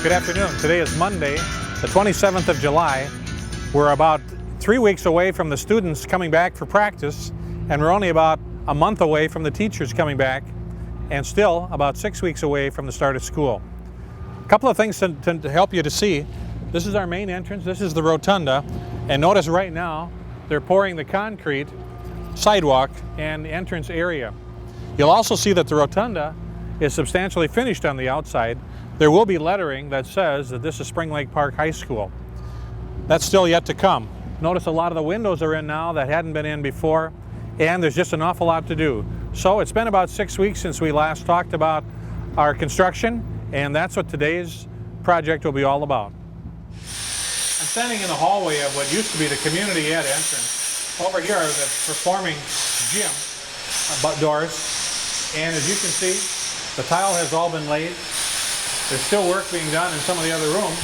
Good afternoon. Today is Monday, the 27th of July. We're about 3 weeks away from the students coming back for practice, and we're only about a month away from the teachers coming back, and still about 6 weeks away from the start of school. A couple of things to help you to see. This is our main entrance. This is the Rotunda, and notice right now they're pouring the concrete sidewalk and entrance area. You'll also see that the Rotunda is substantially finished on the outside. There will be lettering that says that this is Spring Lake Park High School. That's still yet to come. Notice a lot of the windows are in now that hadn't been in before, and there's just an awful lot to do. So it's been about 6 weeks since we last talked about our construction, and that's what today's project will be all about. I'm standing in the hallway of what used to be the community ed entrance. Over here are the performing gym doors, and as you can see, the tile has all been laid. There's still work being done in some of the other rooms,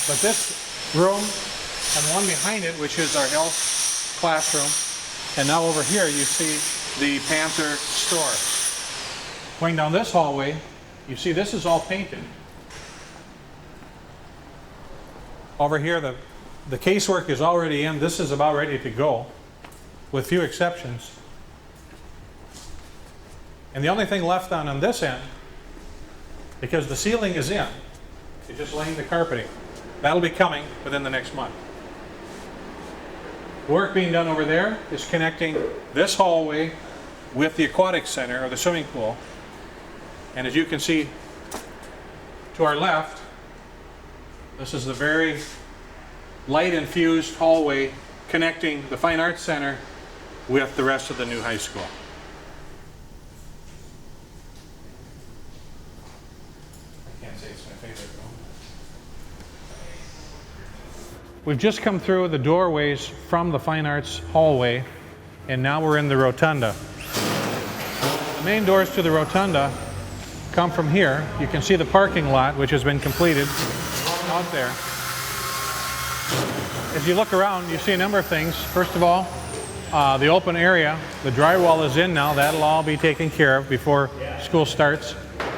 but this room and the one behind it, which is our health classroom, and now over here you see the Panther store. Going down this hallway, you see this is all painted. Over here the casework is already in. This is about ready to go, with few exceptions. And the only thing left on this end, because the ceiling is in, it's just laying the carpeting. That'll be coming within the next month. The work being done over there is connecting this hallway with the aquatic center, or the swimming pool. And as you can see to our left, this is the very light-infused hallway connecting the Fine Arts Center with the rest of the new high school. We've just come through the doorways from the Fine Arts hallway, and now we're in the Rotunda. The main doors to the Rotunda come from here. You can see the parking lot, which has been completed out there. As you look around, you see a number of things. First of all, the open area, the drywall is in now. That'll all be taken care of before school starts.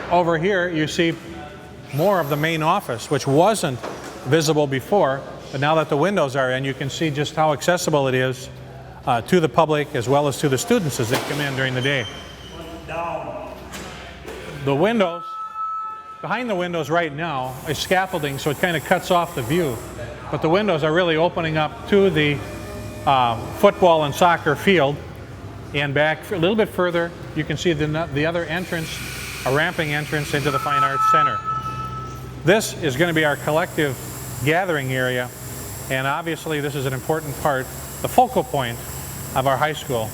Over here, you see more of the main office, which wasn't visible before. But now that the windows are in, you can see just how accessible it is to the public as well as to the students as they come in during the day. The windows, behind the windows right now is scaffolding, so it kind of cuts off the view. But the windows are really opening up to the football and soccer field. And back a little bit further, you can see the other entrance, a ramping entrance into the Fine Arts Center. This is going to be our collective gathering area. And obviously this is an important part, the focal point of our high school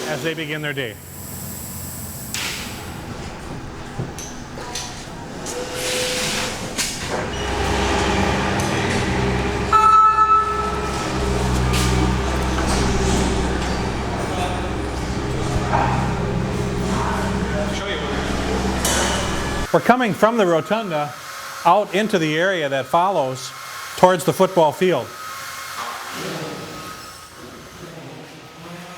as they begin their day. We're coming from the Rotunda out into the area that follows towards the football field.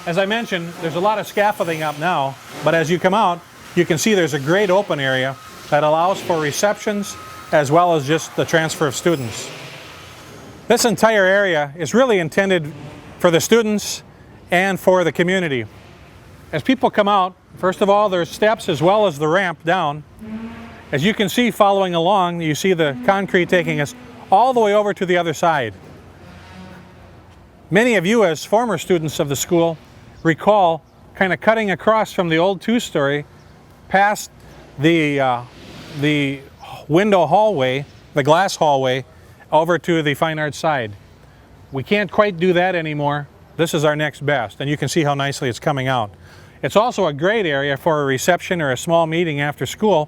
As I mentioned, there's a lot of scaffolding up now, but as you come out, you can see there's a great open area that allows for receptions as well as just the transfer of students. This entire area is really intended for the students and for the community. As people come out, first of all, there's steps as well as the ramp down. As you can see following along, you see the concrete taking us all the way over to the other side. Many of you as former students of the school recall kind of cutting across from the old two-story past the window hallway, the glass hallway, over to the Fine Arts side. We can't quite do that anymore. This is our next best, and you can see how nicely it's coming out. It's also a great area for a reception or a small meeting after school,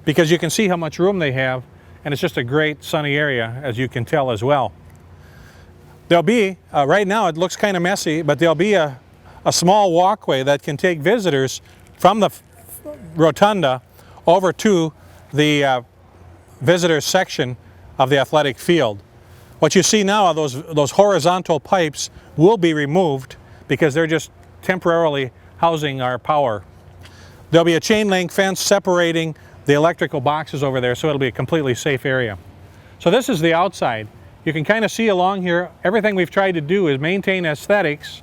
because you can see how much room they have, and it's just a great sunny area, as you can tell as well. There'll be, right now it looks kind of messy, but there'll be a small walkway that can take visitors from the Rotunda over to the visitors section of the athletic field. What you see now are those horizontal pipes will be removed because they're just temporarily housing our power. There'll be a chain link fence separating the electrical boxes over there, so it'll be a completely safe area. So this is the outside. You can kind of see along here, everything we've tried to do is maintain aesthetics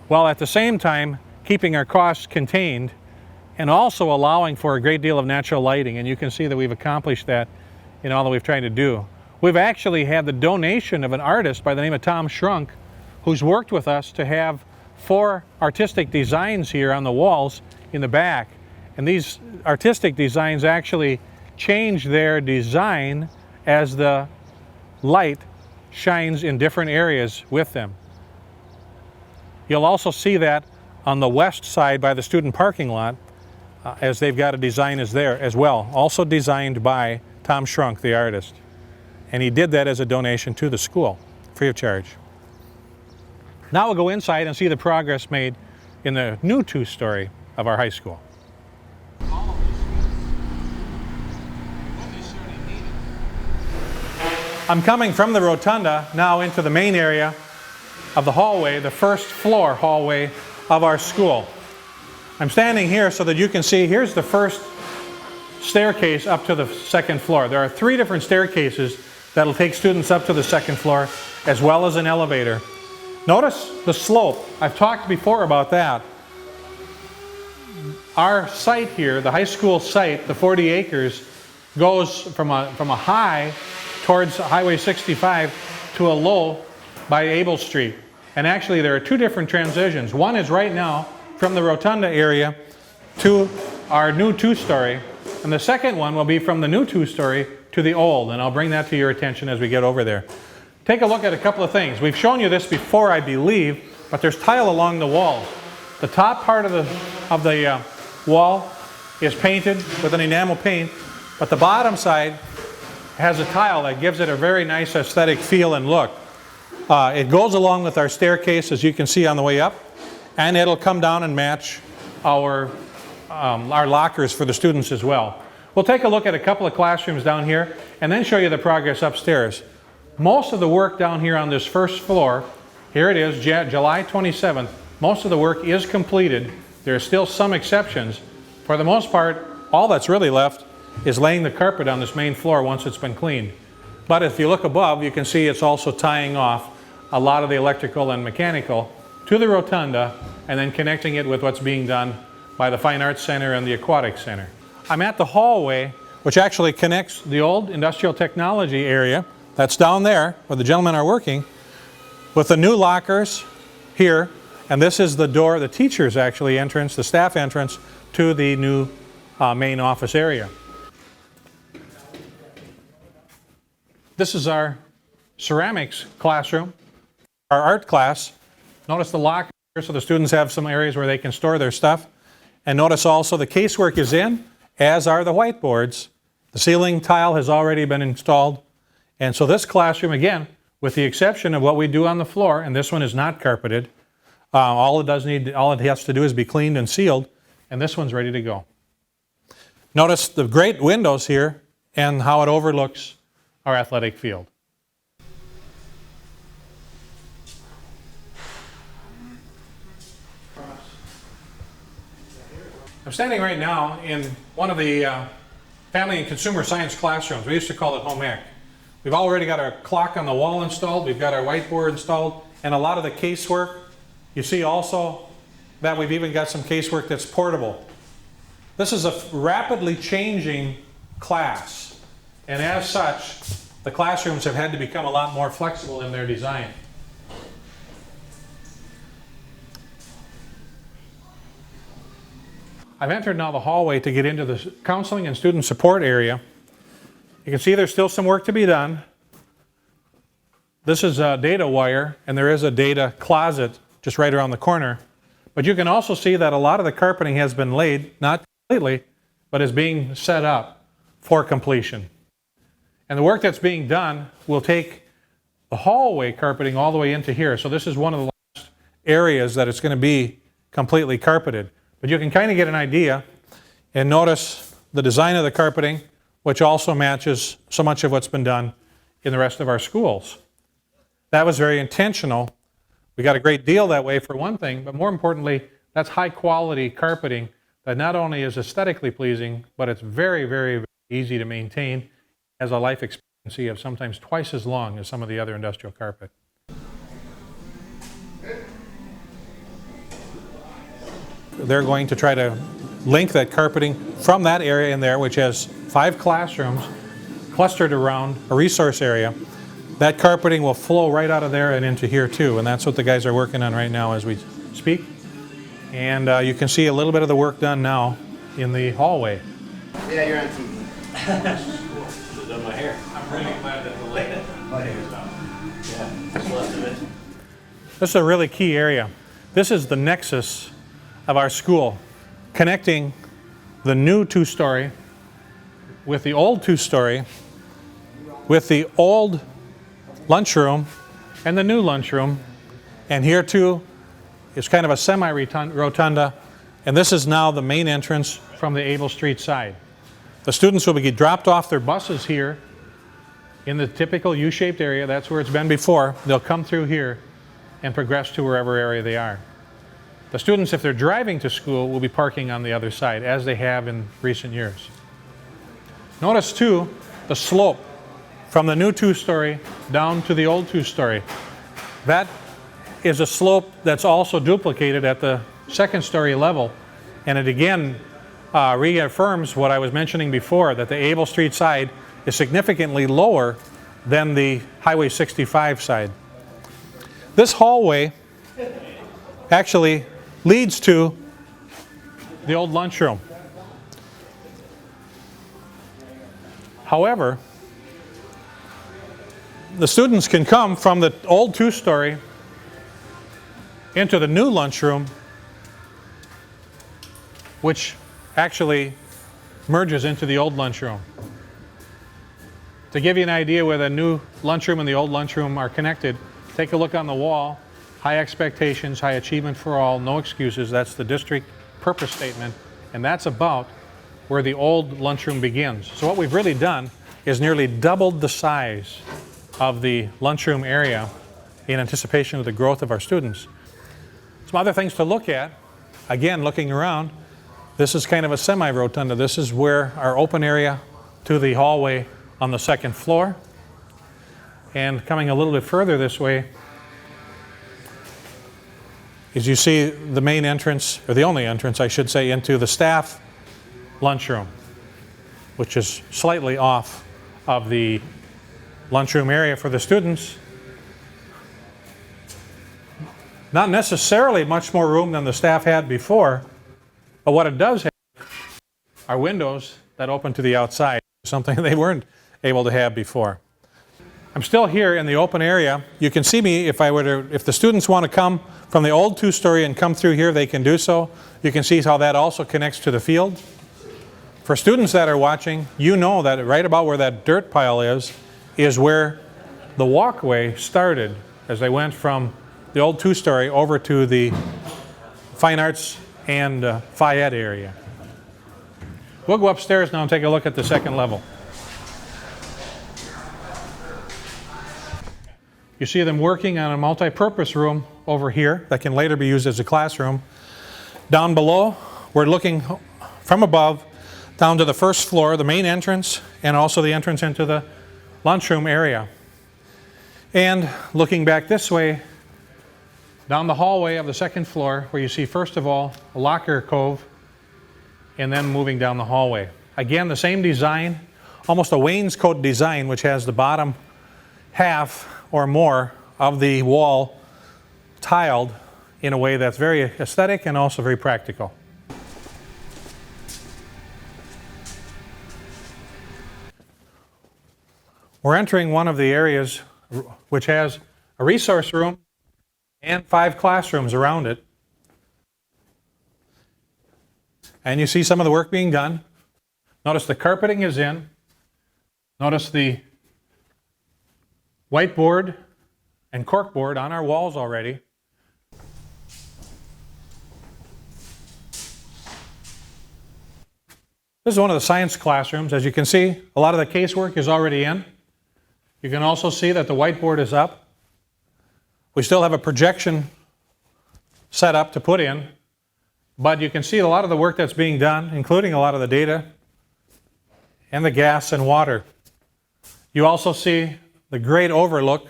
while at the same time keeping our costs contained and also allowing for a great deal of natural lighting. And you can see that we've accomplished that in all that we've tried to do. We've actually had the donation of an artist by the name of Tom Shrunk, who's worked with us to have 4 artistic designs here on the walls in the back. And these artistic designs actually change their design as the light shines in different areas with them. You'll also see that on the west side by the student parking lot, as they've got a design as there as well, also designed by Tom Shrunk, the artist. And he did that as a donation to the school, free of charge. Now we'll go inside and see the progress made in the new 2-story of our high school. I'm coming from the rotunda now into the main area of the hallway, the first floor hallway of our school. I'm standing here so that you can see, here's the first staircase up to the second floor. There are 3 different staircases that'll take students up to the second floor, as well as an elevator. Notice the slope. I've talked before about that. Our site here, the high school site, the 40 acres, goes from a high towards Highway 65 to a low by Able Street. And actually there are 2 different transitions. One is right now from the rotunda area to our new 2-story, and the second one will be from the new 2-story to the old, and I'll bring that to your attention as we get over there. Take a look at a couple of things. We've shown you this before, I believe, but there's tile along the walls. The top part of the wall is painted with an enamel paint, but the bottom side has a tile that gives it a very nice aesthetic feel and look. It goes along with our staircase, as you can see on the way up, and it'll come down and match our lockers for the students as well. We'll take a look at a couple of classrooms down here and then show you the progress upstairs. Most of the work down here on this first floor, here it is, July 27th, most of the work is completed. There are still some exceptions. For the most part, all that's really left is laying the carpet on this main floor once it's been cleaned. But if you look above, you can see it's also tying off a lot of the electrical and mechanical to the rotunda and then connecting it with what's being done by the Fine Arts Center and the Aquatic Center. I'm at the hallway, which actually connects the old industrial technology area, that's down there where the gentlemen are working, with the new lockers here, and this is the door, the teacher's actually entrance, the staff entrance to the new main office area. This is our ceramics classroom, our art class. Notice the locker here so the students have some areas where they can store their stuff. And notice also the casework is in, as are the whiteboards. The ceiling tile has already been installed. And so this classroom, again, with the exception of what we do on the floor, and this one is not carpeted, all it has to do is be cleaned and sealed, and this one's ready to go. Notice the great windows here and how it overlooks our athletic field. I'm standing right now in one of the Family and Consumer Science classrooms. We used to call it home ec. We've already got our clock on the wall installed, we've got our whiteboard installed, and a lot of the casework. You see also that we've even got some casework that's portable. This is a rapidly changing class, and as such, the classrooms have had to become a lot more flexible in their design. I've entered now the hallway to get into the counseling and student support area. You can see there's still some work to be done. This is a data wire, and there is a data closet just right around the corner. But you can also see that a lot of the carpeting has been laid, not completely, but is being set up for completion. And the work that's being done will take the hallway carpeting all the way into here. So this is one of the last areas that it's going to be completely carpeted. But you can kind of get an idea and notice the design of the carpeting, which also matches so much of what's been done in the rest of our schools. That was very intentional. We got a great deal that way for one thing, but more importantly, that's high quality carpeting that not only is aesthetically pleasing, but it's very, very, very easy to maintain, has a life expectancy of sometimes twice as long as some of the other industrial carpet. They're going to try to link that carpeting from that area in there, which has 5 classrooms clustered around a resource area. That carpeting will flow right out of there and into here too, and that's what the guys are working on right now as we speak. And you can see a little bit of the work done now in the hallway. Yeah, you're on TV. Cool. Done my hair. I'm really glad that the light is done. Yeah, just left of it. This is a really key area. This is the nexus of our school, connecting the new 2-story with the old 2-story, with the old lunchroom and the new lunchroom. And here too is kind of a semi-rotunda, and this is now the main entrance from the Able Street side. The students will be dropped off their buses here in the typical U-shaped area. That's where it's been before. They'll come through here and progress to wherever area they are. The students, if they're driving to school, will be parking on the other side, as they have in recent years. Notice too the slope from the new 2-story down to the old 2-story. That is a slope that's also duplicated at the 2nd-story level, and it again reaffirms what I was mentioning before, that the Able Street side is significantly lower than the Highway 65 side. This hallway actually leads to the old lunchroom. However, the students can come from the old 2-story into the new lunchroom, which actually merges into the old lunchroom. To give you an idea where the new lunchroom and the old lunchroom are connected, take a look on the wall. High expectations, high achievement for all, no excuses. That's the district purpose statement, and that's about where the old lunchroom begins. So what we've really done is nearly doubled the size of the lunchroom area in anticipation of the growth of our students. Some other things to look at, again, looking around, this is kind of a semi-rotunda. This is where our open area to the hallway on the 2nd floor. And coming a little bit further this way, is you see the main entrance, or the only entrance, I should say, into the staff lunchroom, which is slightly off of the lunchroom area for the students. Not necessarily much more room than the staff had before, but what it does have are windows that open to the outside, something they weren't able to have before. I'm still here in the open area. You can see me if the students want to come from the old 2-story and come through here, they can do so. You can see how that also connects to the field. For students that are watching, you know that right about where that dirt pile is where the walkway started as they went from the old 2-story over to the Fine Arts and Phi Ed area. We'll go upstairs now and take a look at the 2nd level. You see them working on a multi-purpose room over here that can later be used as a classroom. Down below, we're looking from above down to the 1st floor, the main entrance, and also the entrance into the lunchroom area. And looking back this way, down the hallway of the 2nd floor, where you see first of all a locker cove, and then moving down the hallway. Again, the same design, almost a wainscot design, which has the bottom half or more of the wall tiled in a way that's very aesthetic and also very practical. We're entering one of the areas which has a resource room and 5 classrooms around it. And you see some of the work being done. Notice the carpeting is in. Notice the whiteboard and corkboard on our walls already. This is one of the science classrooms. As you can see, a lot of the casework is already in. You can also see that the whiteboard is up. We still have a projection set up to put in, But you can see a lot of the work that's being done, including a lot of the data and the gas and water. You also see the great overlook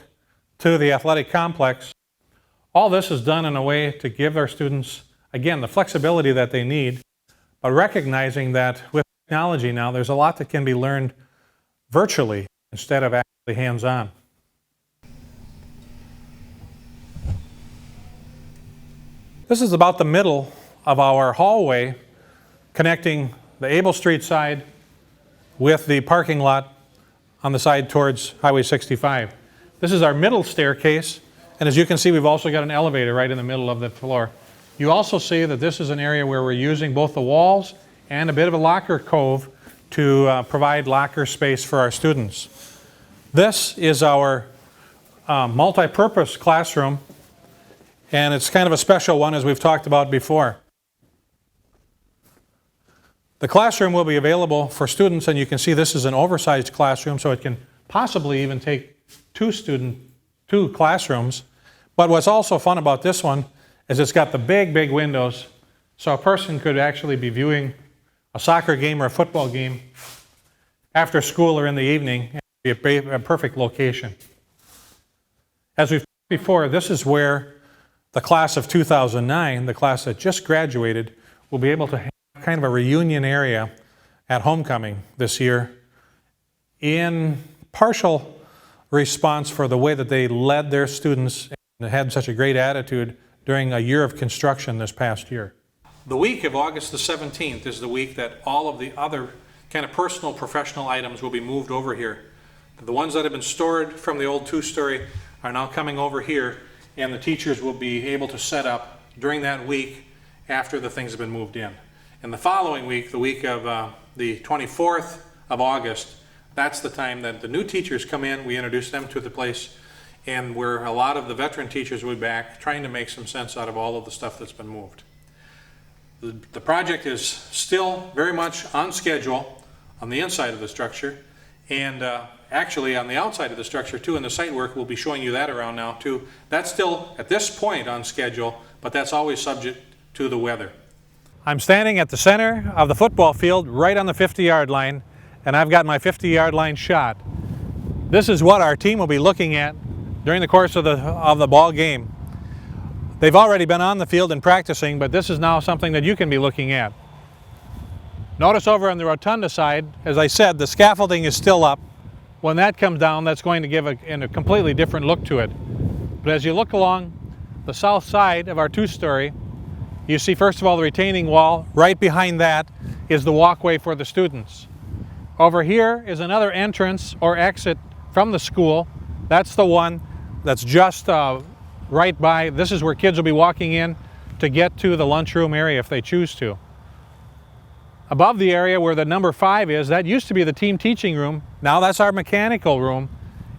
to the athletic complex. All this is done in a way to give our students, again, the flexibility that they need, but recognizing that with technology now, there's a lot that can be learned virtually instead of actually hands-on. This is about the middle of our hallway connecting the Able Street side with the parking lot on the side towards Highway 65. This is our middle staircase, and as you can see, we've also got an elevator right in the middle of the floor. You also see that this is an area where we're using both the walls and a bit of a locker cove to provide locker space for our students. This is our multi-purpose classroom, and it's kind of a special one, as we've talked about before. The classroom will be available for students, and you can see this is an oversized classroom, so it can possibly even take two classrooms. But what's also fun about this one is it's got the big windows, so a person could actually be viewing a soccer game or a football game after school or in the evening, and be a perfect location. As we've talked before, this is where the class of 2009, the class that just graduated, will be able to have kind of a reunion area at homecoming this year in partial response for the way that they led their students and had such a great attitude during a year of construction this past year. The week of August the 17th is the week that all of the other kind of personal professional items will be moved over here. The ones that have been stored from the old two-story are now coming over here, and the teachers will be able to set up during that week after the things have been moved in. And the following week, the week of the 24th of August, that's the time that the new teachers come in. We introduce them to the place, and where a lot of the veteran teachers will be back trying to make some sense out of all of the stuff that's been moved. The project is still very much on schedule on the inside of the structure, and actually on the outside of the structure too, and the site work, we'll be showing you that around now too. That's still at this point on schedule, but that's always subject to the weather. I'm standing at the center of the football field right on the 50-yard line, and I've got my 50-yard line shot. This is what our team will be looking at during the course of the ball game. They've already been on the field and practicing, but this is now something that you can be looking at. Notice over on the Rotunda side, as I said, the scaffolding is still up. When that comes down, that's going to give a completely different look to it. But as you look along the south side of our two-story, you see first of all the retaining wall. Right behind that is the walkway for the students. Over here is another entrance or exit from the school. That's the one that's just right by. This is where kids will be walking in to get to the lunchroom area if they choose to. Above the area where the number 5 is, that used to be the team teaching room. Now that's our mechanical room,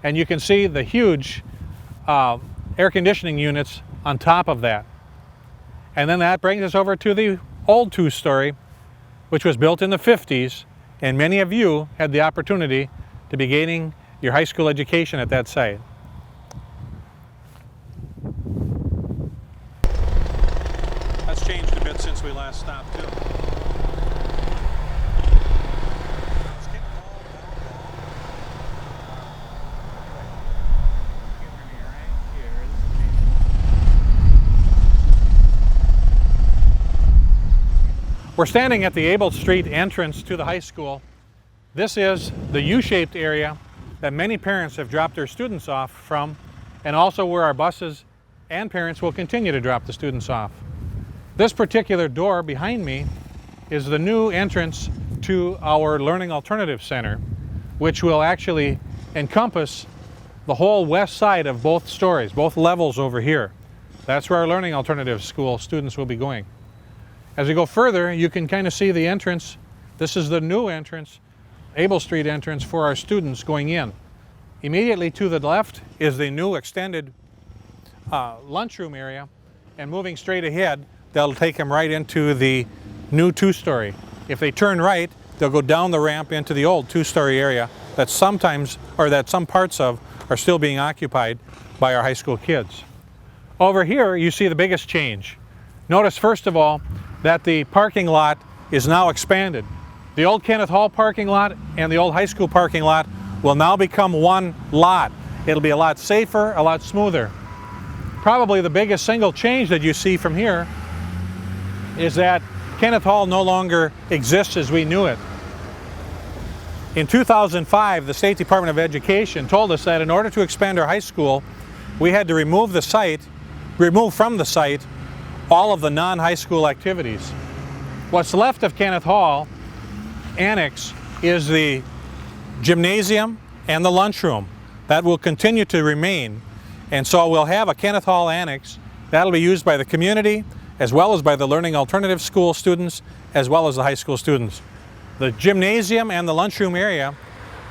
and you can see the huge air conditioning units on top of that. And then that brings us over to the old two-story, which was built in the 50s, and many of you had the opportunity to be gaining your high school education at that site. That's changed a bit since we last stopped too. We're standing at the Able Street entrance to the high school. This is the U-shaped area that many parents have dropped their students off from, and also where our buses and parents will continue to drop the students off. This particular door behind me is the new entrance to our Learning Alternative Center, which will actually encompass the whole west side of both stories, both levels over here. That's where our Learning Alternative School students will be going. As we go further, you can kind of see the entrance. This is the new entrance, Able Street entrance for our students going in. Immediately to the left is the new extended lunchroom area, and moving straight ahead, that'll take them right into the new two-story. If they turn right, they'll go down the ramp into the old two-story area that sometimes, or that some parts of, are still being occupied by our high school kids. Over here, you see the biggest change. Notice, first of all, that the parking lot is now expanded. The old Kenneth Hall parking lot and the old high school parking lot will now become one lot. It'll be a lot safer, a lot smoother. Probably the biggest single change that you see from here is that Kenneth Hall no longer exists as we knew it. In 2005, the State Department of Education told us that in order to expand our high school, we had to remove from the site all of the non-high school activities. What's left of Kenneth Hall Annex is the gymnasium and the lunchroom. That will continue to remain. And so we'll have a Kenneth Hall Annex that'll be used by the community as well as by the Learning Alternative School students as well as the high school students. The gymnasium and the lunchroom area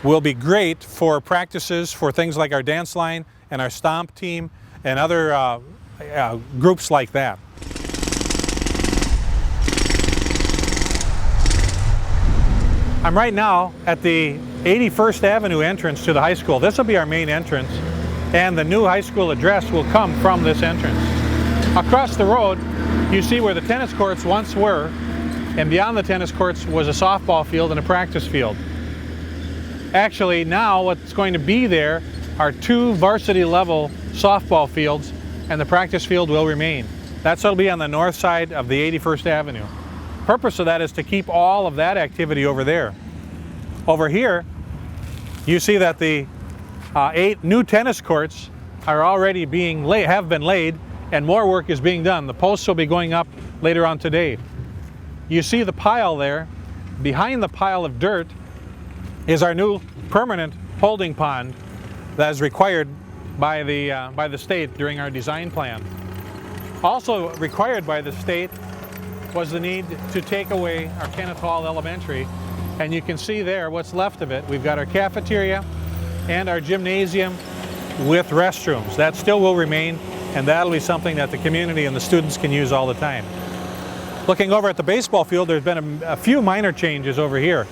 will be great for practices for things like our dance line and our stomp team and other groups like that. I'm right now at the 81st Avenue entrance to the high school. This will be our main entrance, and the new high school address will come from this entrance. Across the road, you see where the tennis courts once were, and beyond the tennis courts was a softball field and a practice field. Actually, now what's going to be there are 2 varsity level softball fields, and the practice field will remain. That's what'll be on the north side of the 81st Avenue. The purpose of that is to keep all of that activity over there. Over here, you see that the 8 new tennis courts are already have been laid, and more work is being done. The posts will be going up later on today. You see the pile there. Behind the pile of dirt is our new permanent holding pond that is required by the state during our design plan. Also required by the state was the need to take away our Kenneth Hall Elementary, and you can see there what's left of it. We've got our cafeteria and our gymnasium with restrooms. That still will remain, and that'll be something that the community and the students can use all the time. Looking over at the baseball field, there's been a few minor changes over here.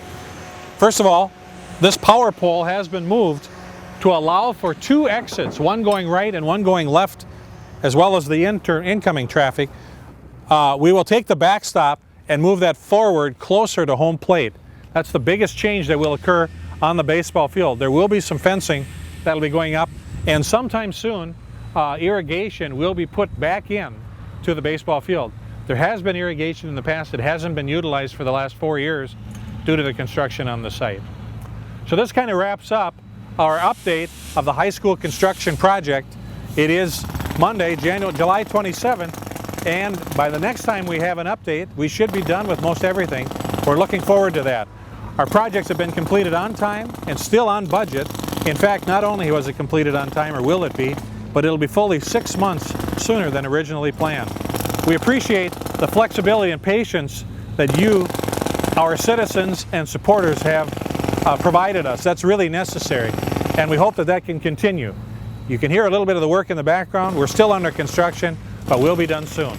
First of all, this power pole has been moved to allow for 2 exits, one going right and one going left, as well as the incoming traffic. We will take the backstop and move that forward closer to home plate. That's the biggest change that will occur on the baseball field. There will be some fencing that'll be going up, and sometime soon irrigation will be put back in to the baseball field. There has been irrigation in the past. It hasn't been utilized for the last 4 years due to the construction on the site. So this kind of wraps up our update of the high school construction project. It is Monday, July 27th, and by the next time we have an update, we should be done with most everything. We're looking forward to that. Our projects have been completed on time and still on budget. In fact, not only was it completed on time, or will it be, but it'll be fully 6 months sooner than originally planned. We appreciate the flexibility and patience that you, our citizens and supporters, have provided us. That's really necessary, and we hope that that can continue. You can hear a little bit of the work in the background. We're still under construction, but we'll be done soon.